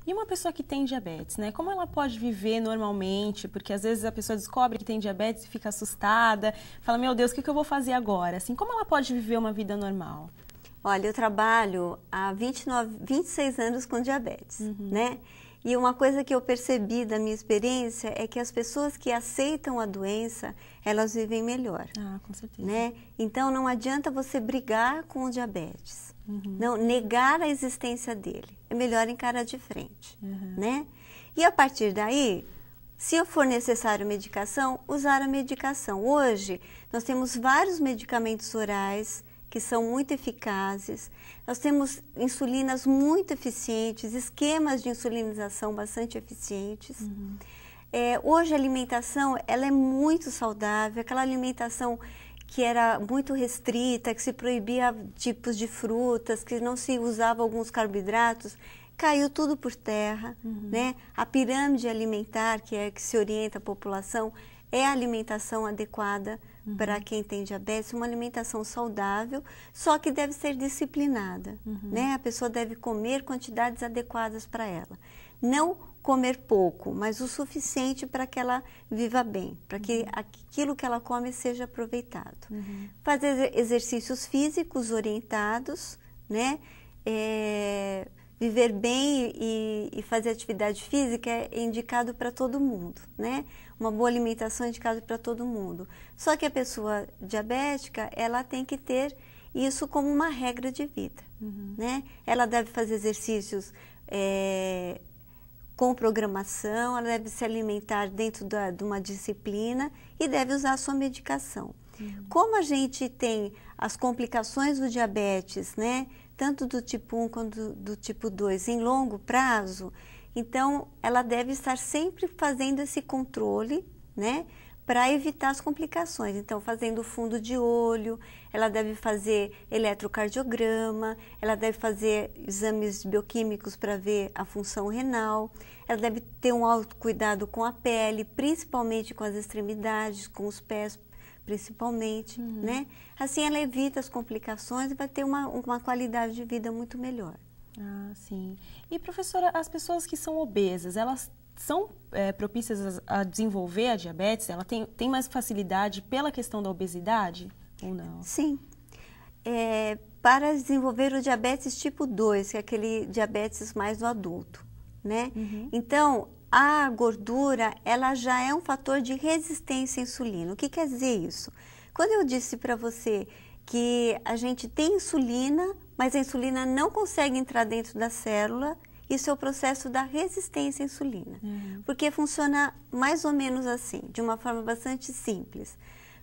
E uma pessoa que tem diabetes, né? Como ela pode viver normalmente? Porque às vezes a pessoa descobre que tem diabetes e fica assustada, fala, meu Deus, o que eu vou fazer agora? Assim, como ela pode viver uma vida normal? Olha, eu trabalho há 26 anos com diabetes, né? E uma coisa que eu percebi da minha experiência é que as pessoas que aceitam a doença, elas vivem melhor. Ah, com certeza. Né? Então, não adianta você brigar com o diabetes, não negar a existência dele. É melhor encarar de frente, né? E a partir daí, se for necessário medicação, usar a medicação. Hoje, nós temos vários medicamentos orais que são muito eficazes. Nós temos insulinas muito eficientes, esquemas de insulinização bastante eficientes. Hoje a alimentação ela é muito saudável, aquela alimentação que era muito restrita, que se proibia tipos de frutas, que não se usava alguns carboidratos, caiu tudo por terra, né? A pirâmide alimentar que se orienta a população é a alimentação adequada para quem tem diabetes, uma alimentação saudável, só que deve ser disciplinada, né? A pessoa deve comer quantidades adequadas para ela. Não comer pouco, mas o suficiente para que ela viva bem, para que aquilo que ela come seja aproveitado. Fazer exercícios físicos orientados, né? Viver bem e fazer atividade física é indicado para todo mundo, né? Uma boa alimentação é indicada para todo mundo. Só que a pessoa diabética, ela tem que ter isso como uma regra de vida, né? Ela deve fazer exercícios com programação, ela deve se alimentar dentro de uma disciplina e deve usar a sua medicação. Como a gente tem as complicações do diabetes, né? Tanto do tipo 1 quanto do tipo 2 em longo prazo, então ela deve estar sempre fazendo esse controle, né, para evitar as complicações. Então, fazendo fundo de olho, ela deve fazer eletrocardiograma, ela deve fazer exames bioquímicos para ver a função renal, ela deve ter um autocuidado com a pele, principalmente com as extremidades, com os pés, principalmente, né? Assim ela evita as complicações e vai ter uma qualidade de vida muito melhor. Ah, sim. E, professora, as pessoas que são obesas, elas são propícias a desenvolver a diabetes? Ela tem mais facilidade pela questão da obesidade ou não? Sim. Para desenvolver o diabetes tipo 2, que é aquele diabetes mais no adulto, né? Então, a gordura, ela já é um fator de resistência à insulina. O que quer dizer isso? Quando eu disse para você que a gente tem insulina, mas a insulina não consegue entrar dentro da célula, isso é o processo da resistência à insulina. Porque funciona mais ou menos assim, de uma forma bastante simples.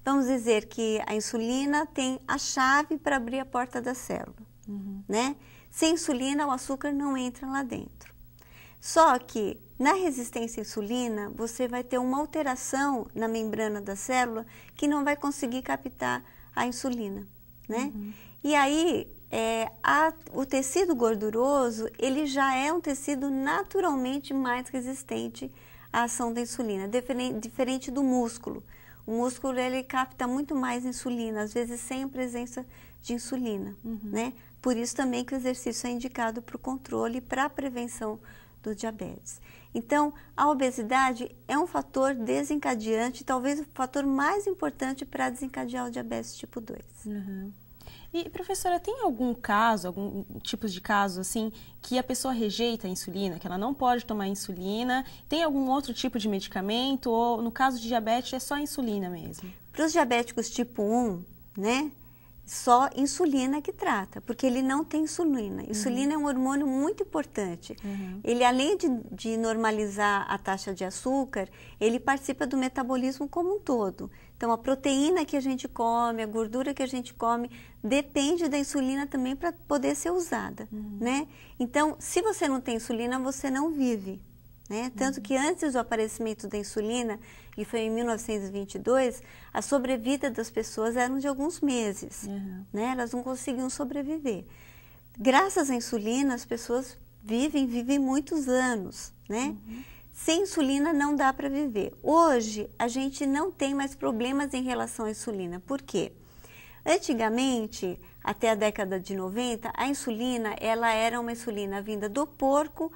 Vamos dizer que a insulina tem a chave para abrir a porta da célula, né? Sem insulina, o açúcar não entra lá dentro. Só que na resistência à insulina, você vai ter uma alteração na membrana da célula que não vai conseguir captar a insulina, né? E aí, o tecido gorduroso, ele já é um tecido naturalmente mais resistente à ação da insulina, diferente do músculo. O músculo, ele capta muito mais insulina, às vezes sem a presença de insulina, né? Por isso também que o exercício é indicado para o controle e para a prevenção do diabetes. Então, a obesidade é um fator desencadeante, talvez o fator mais importante para desencadear o diabetes tipo 2. E, professora, tem algum caso, algum tipo de caso, assim, que a pessoa rejeita a insulina, que ela não pode tomar insulina? Tem algum outro tipo de medicamento? Ou, no caso de diabetes, é só insulina mesmo? Para os diabéticos tipo 1, né? Só insulina que trata, porque ele não tem insulina. Insulina é um hormônio muito importante. Ele, além de normalizar a taxa de açúcar, ele participa do metabolismo como um todo. Então, a proteína que a gente come, a gordura que a gente come, depende da insulina também para poder ser usada, né? Então, se você não tem insulina, você não vive. Né? Tanto que antes do aparecimento da insulina, que foi em 1922, a sobrevida das pessoas era de alguns meses. Né? Elas não conseguiam sobreviver. Graças à insulina, as pessoas vivem muitos anos. Né? Sem insulina não dá para viver. Hoje, a gente não tem mais problemas em relação à insulina. Por quê? Antigamente, até a década de 90, a insulina ela era uma insulina vinda do porco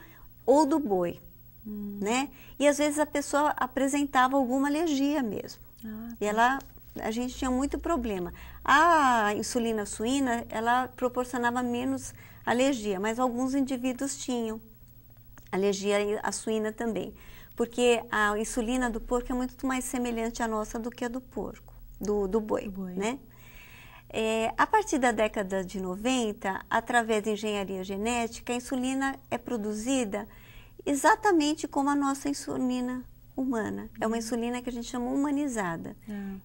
ou do boi, né? E às vezes a pessoa apresentava alguma alergia mesmo. E a gente tinha muito problema. A insulina suína, ela proporcionava menos alergia, mas alguns indivíduos tinham alergia à suína também, porque a insulina do porco é muito mais semelhante à nossa do que a do porco, do boi, né? A partir da década de 90, através da engenharia genética, a insulina é produzida exatamente como a nossa insulina humana. É uma insulina que a gente chama humanizada.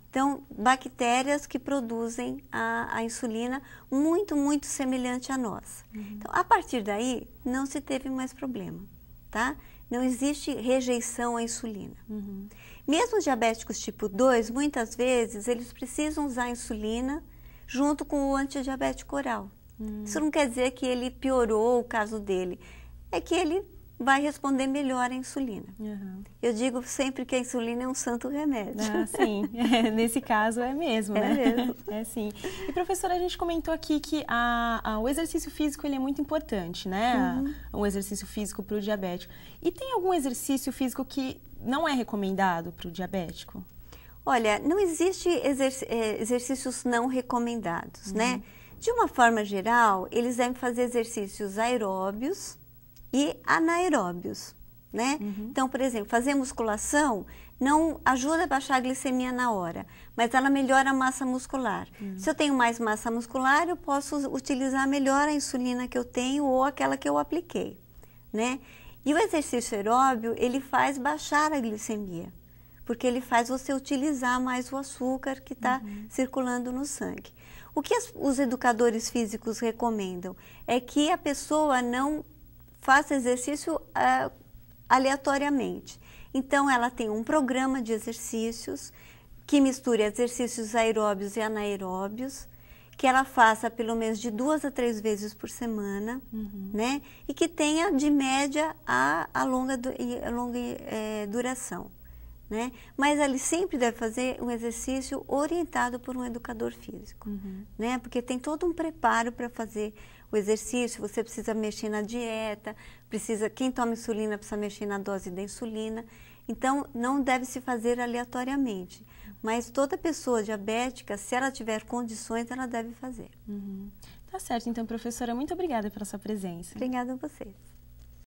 Então, bactérias que produzem a insulina muito, muito semelhante à nossa. Então, a partir daí, não se teve mais problema, tá? Não existe rejeição à insulina. Mesmo os diabéticos tipo 2, muitas vezes, eles precisam usar a insulina junto com o antidiabético oral. Isso não quer dizer que ele piorou o caso dele, é que ele vai responder melhor à insulina. Eu digo sempre que a insulina é um santo remédio. Sim, nesse caso é mesmo, né? Mesmo. É sim. E professora, a gente comentou aqui que o exercício físico ele é muito importante, né? Um exercício físico para o diabético. E tem algum exercício físico que não é recomendado para o diabético? Olha, não existe exercícios não recomendados, né? De uma forma geral, eles devem fazer exercícios aeróbios e anaeróbios, né? Então, por exemplo, fazer musculação não ajuda a baixar a glicemia na hora, mas ela melhora a massa muscular. Se eu tenho mais massa muscular, eu posso utilizar melhor a insulina que eu tenho ou aquela que eu apliquei, né? E o exercício aeróbio, ele faz baixar a glicemia, porque ele faz você utilizar mais o açúcar que está circulando no sangue. O que os educadores físicos recomendam é que a pessoa não faça exercício aleatoriamente. Então, ela tem um programa de exercícios que misture exercícios aeróbios e anaeróbios, que ela faça pelo menos de 2 a 3 vezes por semana, né? E que tenha de média a longa duração, né? Mas ele sempre deve fazer um exercício orientado por um educador físico, né? Porque tem todo um preparo para fazer o exercício, você precisa mexer na dieta, quem toma insulina precisa mexer na dose da insulina. Então, não deve se fazer aleatoriamente. Mas toda pessoa diabética, se ela tiver condições, ela deve fazer. Tá certo. Então, professora, muito obrigada pela sua presença. Obrigada a vocês.